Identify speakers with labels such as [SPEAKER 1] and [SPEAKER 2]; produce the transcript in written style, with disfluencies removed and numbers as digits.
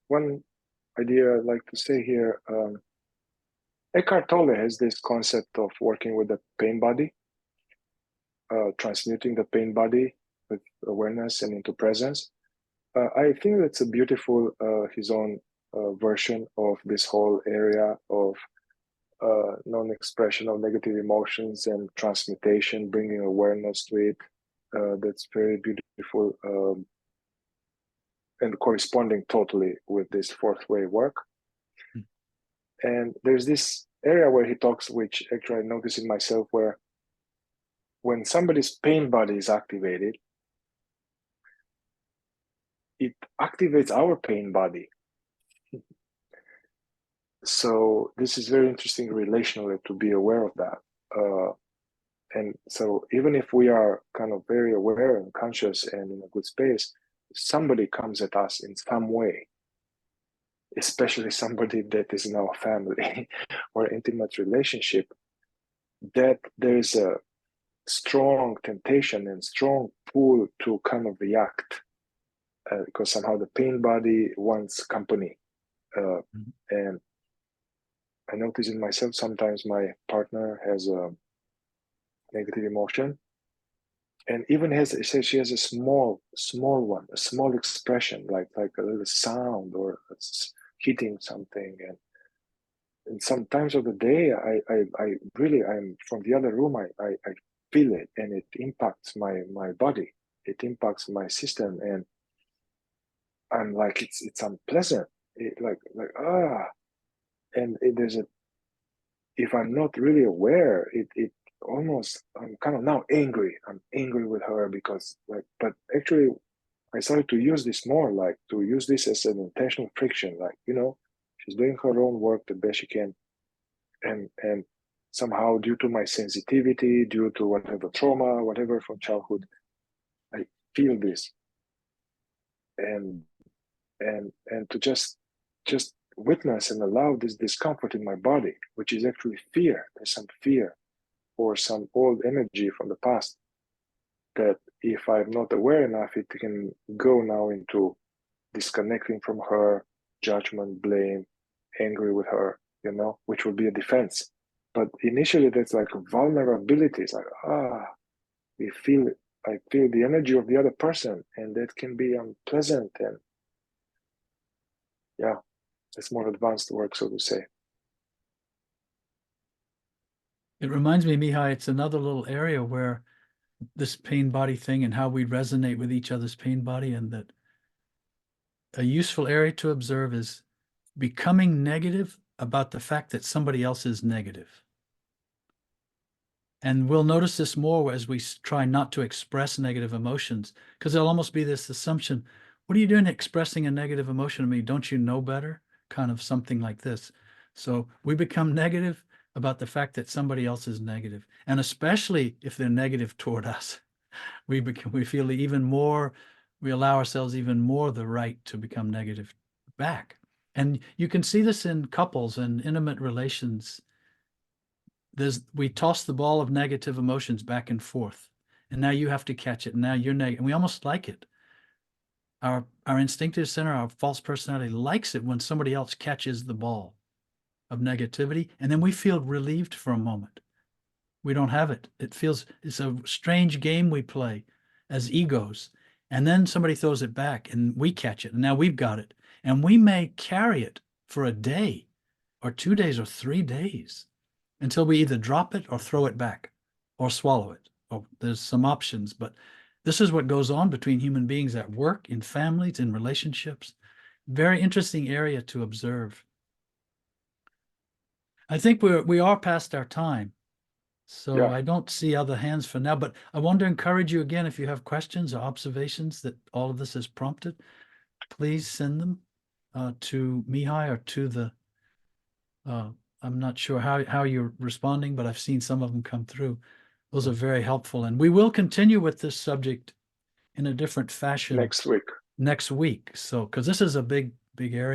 [SPEAKER 1] one idea I'd like to say here, Eckhart Tolle has this concept of working with the pain body, transmuting the pain body with awareness and into presence. I think that's a beautiful, his own version of this whole area of non-expression of negative emotions and transmutation, bringing awareness to it. That's very beautiful and corresponding totally with this fourth way work. And there's this area where he talks, which actually I notice in myself, where when somebody's pain body is activated, it activates our pain body. So this is very interesting relationally to be aware of that. And so even if we are kind of very aware and conscious and in a good space, somebody comes at us in some way, especially somebody that is in our family or intimate relationship, that there's a strong temptation and strong pull to kind of react because somehow the pain body wants company. And I notice in myself, sometimes my partner has a negative emotion and even she has a small one, a small expression, like a little sound or hitting something. And sometimes of the day, I'm from the other room, I feel it and it impacts my body. It impacts my system. And I'm like, it's unpleasant. And there's if I'm not really aware, it almost, I'm kind of now angry. I'm angry with her because but actually I started to use this more, like to use this as an intentional friction, like, she's doing her own work the best she can. And somehow due to my sensitivity, due to whatever trauma, whatever from childhood, I feel this. And to just witness and allow this discomfort in my body, which is actually fear. There's some fear or some old energy from the past that if I'm not aware enough, it can go now into disconnecting from her, judgment, blame, angry with her, which would be a defense. But initially that's like vulnerability. It's like, I feel the energy of the other person, and that can be unpleasant. And yeah, it's more advanced work, so to say.
[SPEAKER 2] It reminds me, Mihai, it's another little area where this pain body thing and how we resonate with each other's pain body, and that a useful area to observe is becoming negative about the fact that somebody else is negative. And we'll notice this more as we try not to express negative emotions, because there'll almost be this assumption, what are you doing expressing a negative emotion to me? Don't you know better? Kind of something like this. So we become negative about the fact that somebody else is negative. And especially if they're negative toward us, we feel even more, we allow ourselves even more the right to become negative back. And you can see this in couples and intimate relations. We toss the ball of negative emotions back and forth, and now you have to catch it, and now you're negative, and we almost like it. Our instinctive center, our false personality, likes it when somebody else catches the ball of negativity, and then we feel relieved for a moment. We don't have it. It's a strange game we play as egos, and then somebody throws it back, and we catch it, and now we've got it, and we may carry it for a day, or 2 days, or 3 days, until we either drop it or throw it back or swallow it. Oh, there's some options, but this is what goes on between human beings at work, in families, in relationships. Very interesting area to observe. I think we are past our time, so
[SPEAKER 1] Yeah.
[SPEAKER 2] I don't see other hands for now, but I want to encourage you again, if you have questions or observations that all of this has prompted, please send them to Mihai or to the I'm not sure how you're responding, but I've seen some of them come through. Those are very helpful. And we will continue with this subject in a different fashion
[SPEAKER 1] Next week.
[SPEAKER 2] next week. So, because this is a big area.